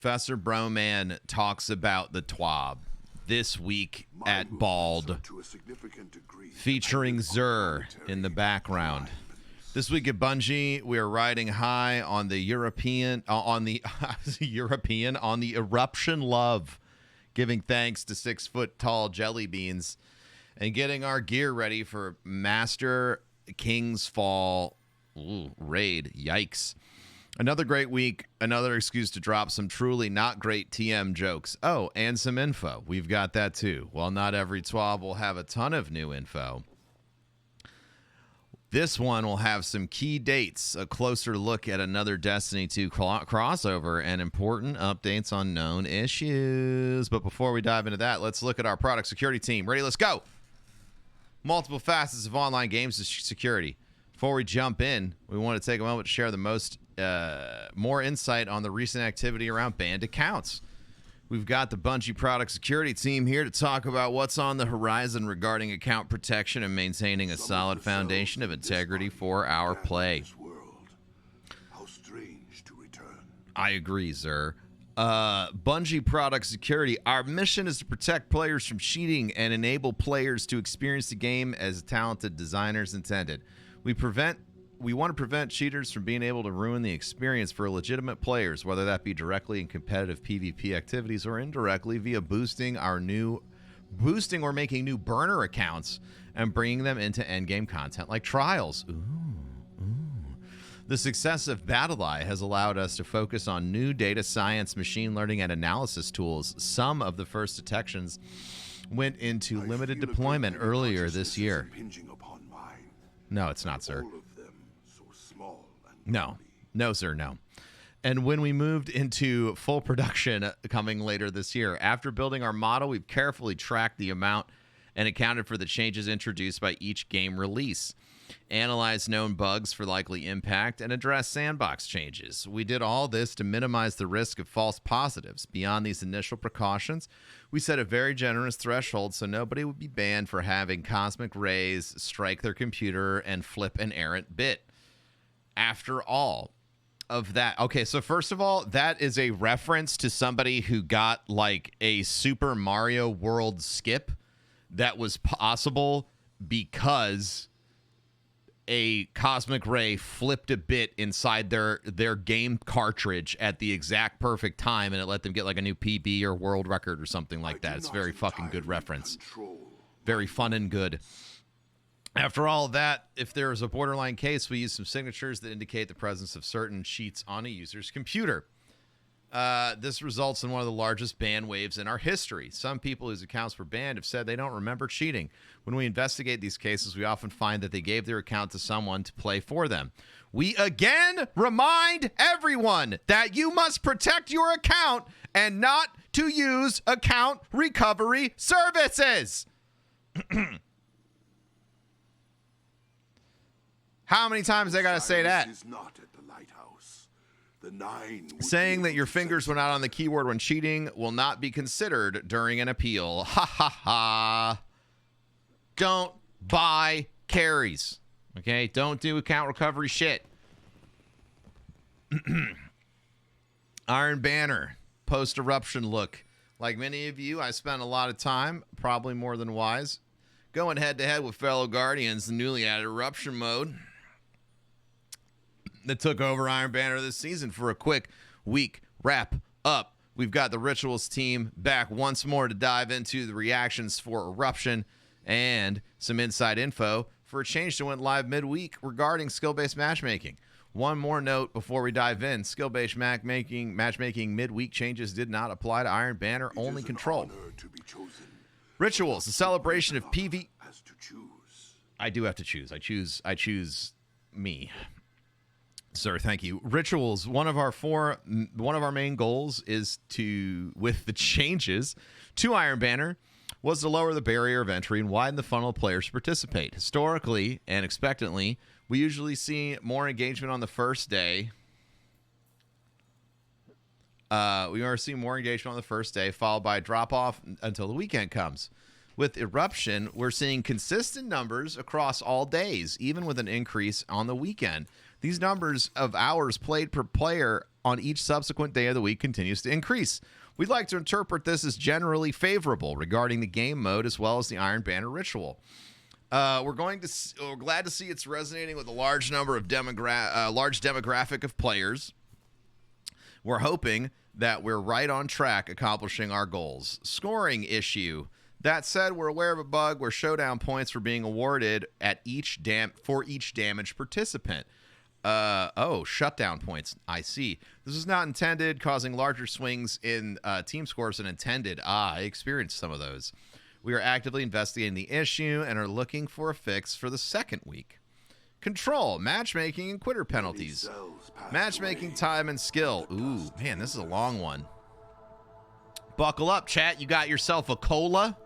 Professor Broman talks about the TWAB this week at Bald, featuring Zur in the background. This week at Bungie, we are riding high on the European eruption love, giving thanks to 6-foot-tall jelly beans, and getting our gear ready for Master King's Fall raid. Yikes. Another great week, another excuse to drop some truly not great TM jokes. Oh, and some info. We've got that too. While not every TWAB will have a ton of new info, this one will have some key dates, a closer look at another Destiny 2 crossover, and important updates on known issues. But before we dive into that, let's look at our product security team. Ready? Let's go. Multiple facets of online games security. Before we jump in, we want to take a moment to share the more insight on the recent activity around banned accounts. We've got the Bungie product security team here to talk about what's on the horizon regarding account protection and maintaining a solid foundation of integrity for our play. How strange to return. I agree, sir. Bungie product security. Our mission is to protect players from cheating and enable players to experience the game as talented designers intended. We want to prevent cheaters from being able to ruin the experience for legitimate players, whether that be directly in competitive PvP activities or indirectly via boosting or making new burner accounts and bringing them into endgame content like trials. The success of BattleEye has allowed us to focus on new data science, machine learning, and analysis tools. Some of the first detections went into limited deployment earlier this year. No, it's not, sir. No, sir, no. And when we moved into full production coming later this year, after building our model, we've carefully tracked the amount and accounted for the changes introduced by each game release, analyzed known bugs for likely impact, and addressed sandbox changes. We did all this to minimize the risk of false positives. Beyond these initial precautions, we set a very generous threshold so nobody would be banned for having cosmic rays strike their computer and flip an errant bit. After all of that, okay, so first of all, that is a reference to somebody who got like a Super Mario World skip that was possible because a cosmic ray flipped a bit inside their game cartridge at the exact perfect time, and it let them get like a new PB or world record or something like that. It's a very fucking good reference. Very fun and good. After all of that, if there is a borderline case, we use some signatures that indicate the presence of certain cheats on a user's computer. This results in one of the largest ban waves in our history. Some people whose accounts were banned have said they don't remember cheating. When we investigate these cases, we often find that they gave their account to someone to play for them. We again remind everyone that you must protect your account and not to use account recovery services. How many times I gotta say that? Is not at the lighthouse. The 9 saying that your fingers were not on the keyboard when cheating will not be considered during an appeal. Ha ha ha. Don't buy carries. Okay? Don't do account recovery shit. Iron Banner. Post-eruption look. Like many of you, I spent a lot of time, probably more than wise, going head-to-head with fellow Guardians in newly added eruption mode that took over Iron Banner this season. For a quick week wrap up, we've got the Rituals team back once more to dive into the reactions for Eruption and some inside info for a change that went live midweek regarding skill-based matchmaking. One more note before we dive in. Skill-based matchmaking midweek changes did not apply to Iron Banner, only Control. Rituals, the celebration of PV. I do have to choose. I choose me. Sir, thank you. Rituals, one of our main goals is to, with the changes to Iron Banner, was to lower the barrier of entry and widen the funnel of players to participate. Historically and expectantly, we usually see more engagement on the first day. We are seeing more engagement on the first day, followed by a drop-off until the weekend comes. With Eruption, we're seeing consistent numbers across all days, even with an increase on the weekend. These numbers of hours played per player on each subsequent day of the week continues to increase. We'd like to interpret this as generally favorable regarding the game mode as well as the Iron Banner ritual. We're glad to see it's resonating with a large number of large demographic of players. We're hoping that we're right on track accomplishing our goals. Scoring issue. That said, we're aware of a bug where showdown points were being awarded for each damaged participant. Shutdown points. I see. This is not intended, causing larger swings in team scores than intended. I experienced some of those. We are actively investigating the issue and are looking for a fix for the second week. Control, matchmaking, and quitter penalties. Matchmaking time and skill. Ooh, man, this is a long one. Buckle up, chat. You got yourself a cola.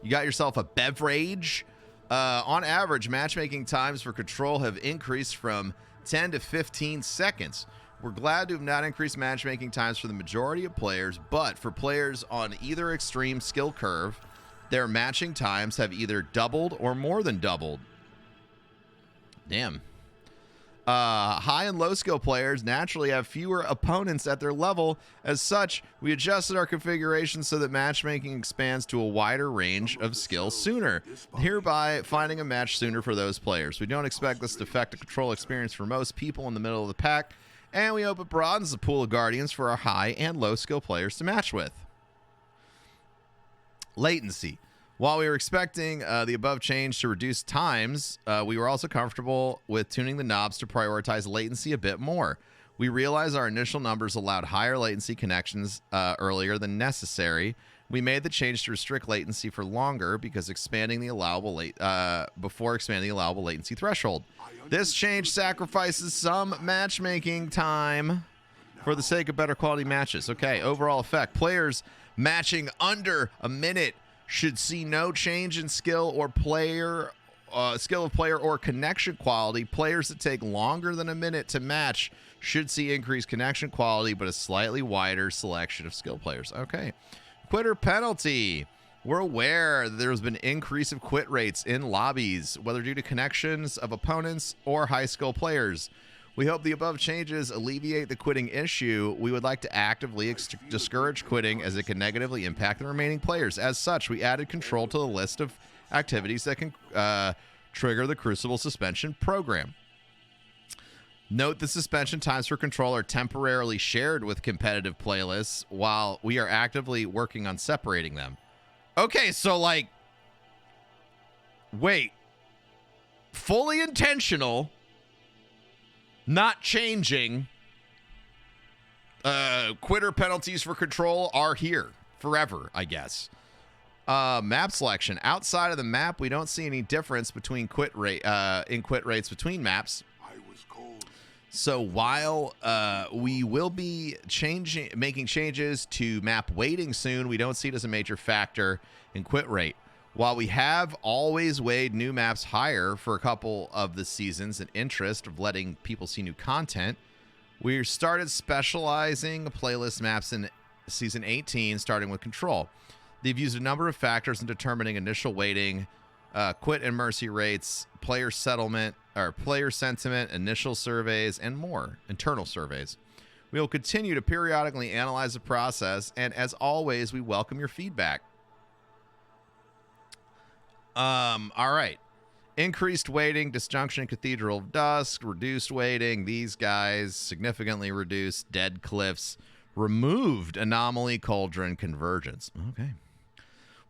You got yourself a beverage. On average, matchmaking times for control have increased from 10 to 15 seconds. We're glad to have not increased matchmaking times for the majority of players, but for players on either extreme skill curve, their matching times have either doubled or more than doubled. Damn. High and low skill players naturally have fewer opponents at their level. As such, we adjusted our configuration so that matchmaking expands to a wider range of skills sooner, hereby finding a match sooner for those players. We don't expect this to affect the control experience for most people in the middle of the pack, and we hope it broadens the pool of guardians for our high and low skill players to match with. Latency. While we were expecting the above change to reduce times, we were also comfortable with tuning the knobs to prioritize latency a bit more. We realized our initial numbers allowed higher latency connections earlier than necessary. We made the change to restrict latency for longer because expanding the allowable before expanding the allowable latency threshold. This change sacrifices some matchmaking time for the sake of better quality matches. Okay, overall effect. Players matching under a minute should see no change in skill of player or connection quality. Players that take longer than a minute to match should see increased connection quality, but a slightly wider selection of skill players. Okay. Quitter penalty. We're aware that there's been an increase of quit rates in lobbies, whether due to connections of opponents or high skill players. We hope the above changes alleviate the quitting issue. We would like to actively discourage quitting as it can negatively impact the remaining players. As such, we added control to the list of activities that can trigger the Crucible suspension program. Note the suspension times for control are temporarily shared with competitive playlists while we are actively working on separating them. Okay, so wait. Fully intentional, not changing, quitter penalties for control are here forever, I guess. Map selection. Outside of the map, we don't see any difference between quit rates between maps. So while we will be making changes to map weighting soon, we don't see it as a major factor in quit rate. While we have always weighed new maps higher for a couple of the seasons in interest of letting people see new content, we started specializing playlist maps in Season 18, starting with Control. They've used a number of factors in determining initial weighting, quit and mercy rates, player sentiment, initial surveys, and more, internal surveys. We will continue to periodically analyze the process, and as always, we welcome your feedback. All right. Increased weighting, Disjunction, Cathedral of Dusk, reduced weighting, these guys, significantly reduced, Dead Cliffs, removed Anomaly, Cauldron, Convergence. Okay.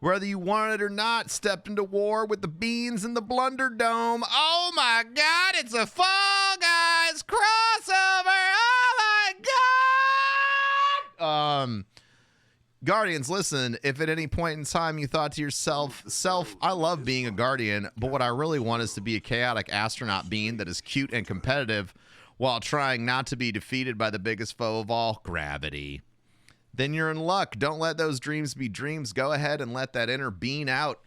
Whether you want it or not, stepped into war with the Beans and the Blunder Dome. Oh my God, it's a Fall Guys crossover. Oh my God. Guardians, listen, if at any point in time you thought to yourself, I love being a Guardian, but what I really want is to be a chaotic astronaut being that is cute and competitive while trying not to be defeated by the biggest foe of all, gravity. Then you're in luck. Don't let those dreams be dreams. Go ahead and let that inner being out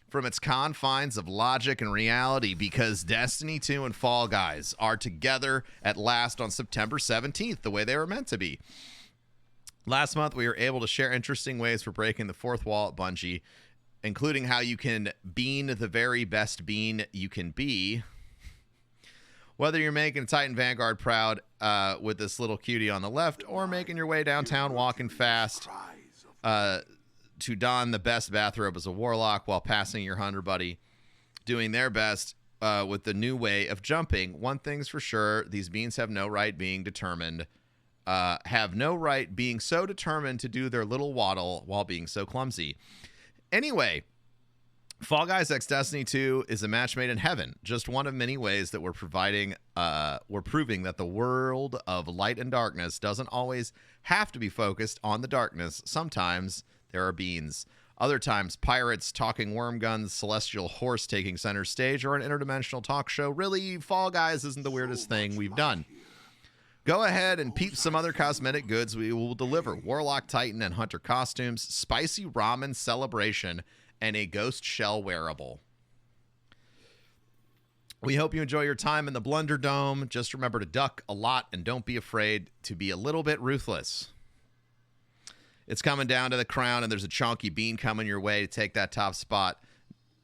from its confines of logic and reality, because Destiny 2 and Fall Guys are together at last on September 17th, the way they were meant to be. Last month, we were able to share interesting ways for breaking the fourth wall at Bungie, including how you can bean the very best bean you can be Whether you're making Titan Vanguard proud with this little cutie on the left, or making your way downtown walking fast to don the best bathrobe as a warlock while passing your hunter buddy doing their best with the new way of jumping, one thing's for sure, these beings have no right being determined, have no right being so determined to do their little waddle while being so clumsy. Anyway, Fall Guys X Destiny 2 is a match made in heaven. Just one of many ways that we're proving that the world of light and darkness doesn't always have to be focused on the darkness. Sometimes there are beings. Other times, pirates, talking worm guns, celestial horse taking center stage, or an interdimensional talk show. Really, Fall Guys isn't the weirdest thing we've done. Go ahead and peep some other cosmetic goods we will deliver. Warlock, Titan, and Hunter costumes, spicy ramen celebration, and a ghost shell wearable. We hope you enjoy your time in the Blunder Dome. Just remember to duck a lot and don't be afraid to be a little bit ruthless. It's coming down to the crown, and there's a chunky bean coming your way to take that top spot.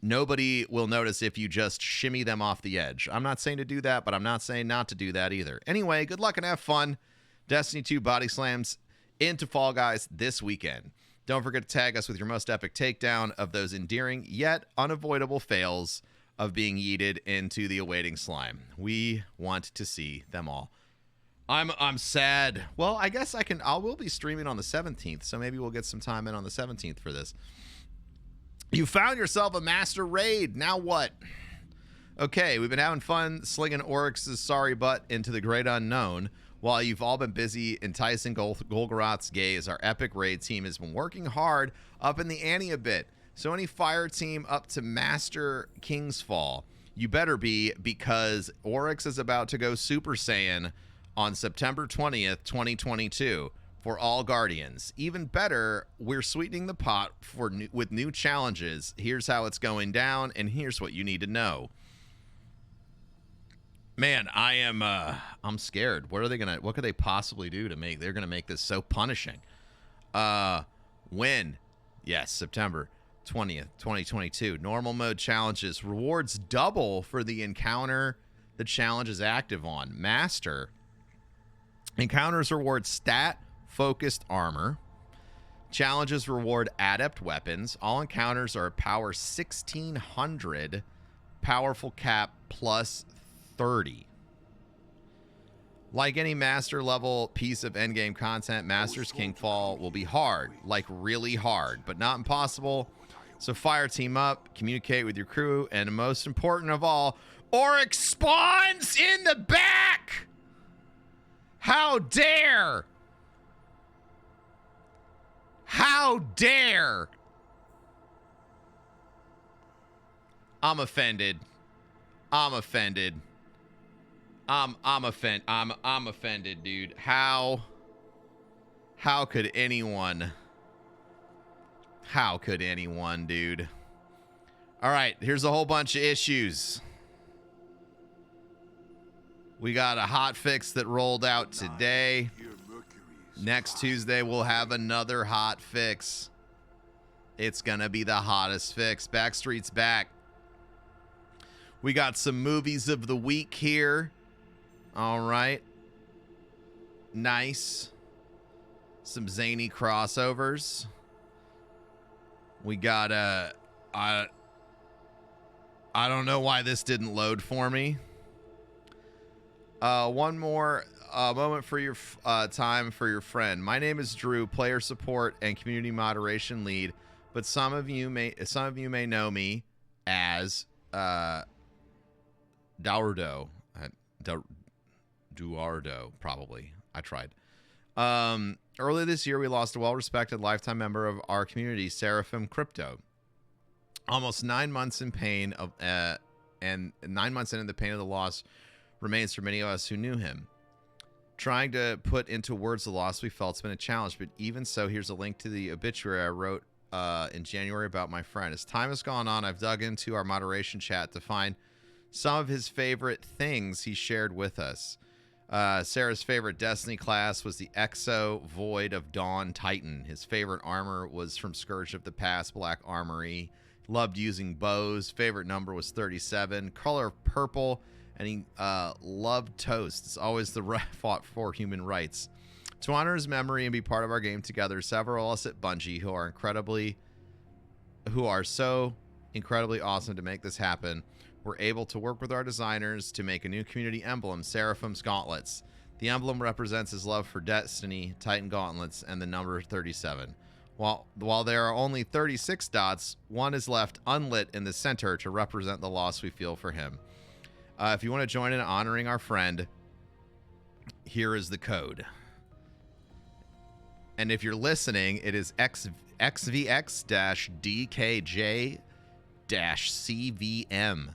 Nobody will notice if you just shimmy them off the edge. I'm not saying to do that, but I'm not saying not to do that either. Anyway, good luck and have fun. Destiny 2 Body Slams into Fall Guys this weekend. Don't forget to tag us with your most epic takedown of those endearing yet unavoidable fails of being yeeted into the awaiting slime. We want to see them all. I'm sad. Well, I guess I will be streaming on the 17th, so maybe we'll get some time in on the 17th for this. You found yourself a master raid. Now what? Okay, we've been having fun slinging Oryx's sorry butt into the great unknown while you've all been busy enticing Golgoroth's gaze. Our epic raid team has been working hard up in the ante a bit. So any fire team up to Master King's Fall, you better be, because Oryx is about to go Super Saiyan on September 20th, 2022 for all Guardians. Even better, we're sweetening the pot with new challenges. Here's how it's going down, and here's what you need to know. Man, I'm scared. What could they possibly do to make, they're gonna make this so punishing? When? Yes, September 20th, 2022. Normal mode challenges. Rewards double for the encounter the challenge is active on. Master. Encounters reward stat-focused armor. Challenges reward adept weapons. All encounters are power 1600, powerful cap plus 30. Like any master level piece of endgame content, Master's Kingfall will be hard, like really hard, but not impossible. So fire team up, communicate with your crew, and most important of all, Oryx spawns in the back! How dare! How dare! I'm offended. I'm offended. I'm offended, dude. How could anyone? How could anyone, dude? All right, here's a whole bunch of issues. We got a hot fix that rolled out today. Next Tuesday, we'll have another hot fix. It's gonna be the hottest fix. Backstreet's back. We got some movies of the week here. All right. Nice. Some zany crossovers. We got I don't know why this didn't load for me. One more moment for your time for your friend. My name is Drew, player support and community moderation lead, but some of you may know me as Duardo. Duardo, probably. I tried. Earlier this year, we lost a well-respected lifetime member of our community, Seraphim Crypto. Almost 9 months in pain and 9 months into the pain of the loss remains for many of us who knew him. Trying to put into words the loss we felt's been a challenge, but even so, here's a link to the obituary I wrote in January about my friend. As time has gone on, I've dug into our moderation chat to find some of his favorite things he shared with us. Sarah's favorite Destiny class was the Exo Void of Dawn Titan. His favorite armor was from Scourge of the Past, Black Armory. Loved using bows. Favorite number was 37. Color purple and he loved toast. It's always fought for human rights. To honor his memory and be part of our game together, several of us at Bungie who are so incredibly awesome to make this happen, we're able to work with our designers to make a new community emblem, Seraphim's Gauntlets. The emblem represents his love for Destiny, Titan Gauntlets, and the number 37. While there are only 36 dots, one is left unlit in the center to represent the loss we feel for him. If you want to join in honoring our friend, here is the code. And if you're listening, it is XVX-DKJ-CVM.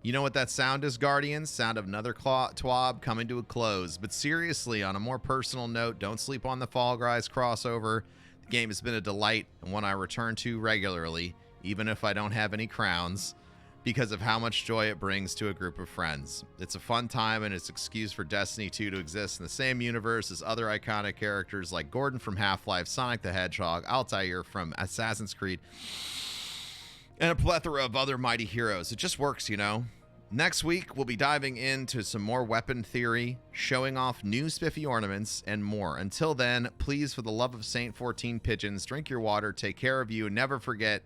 You know what that sound is, Guardians? Sound of another TWAB coming to a close. But seriously, on a more personal note, don't sleep on the Fall Guys crossover. The game has been a delight and one I return to regularly, even if I don't have any crowns, because of how much joy it brings to a group of friends. It's a fun time, and it's an excuse for Destiny 2 to exist in the same universe as other iconic characters like Gordon from Half-Life, Sonic the Hedgehog, Altair from Assassin's Creed, and a plethora of other mighty heroes. It just works, you know? Next week, we'll be diving into some more weapon theory, showing off new spiffy ornaments, and more. Until then, please, for the love of Saint 14 pigeons, drink your water, take care of you, and never forget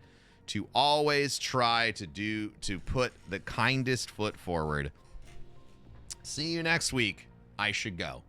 to always try to put the kindest foot forward. See you next week. I should go.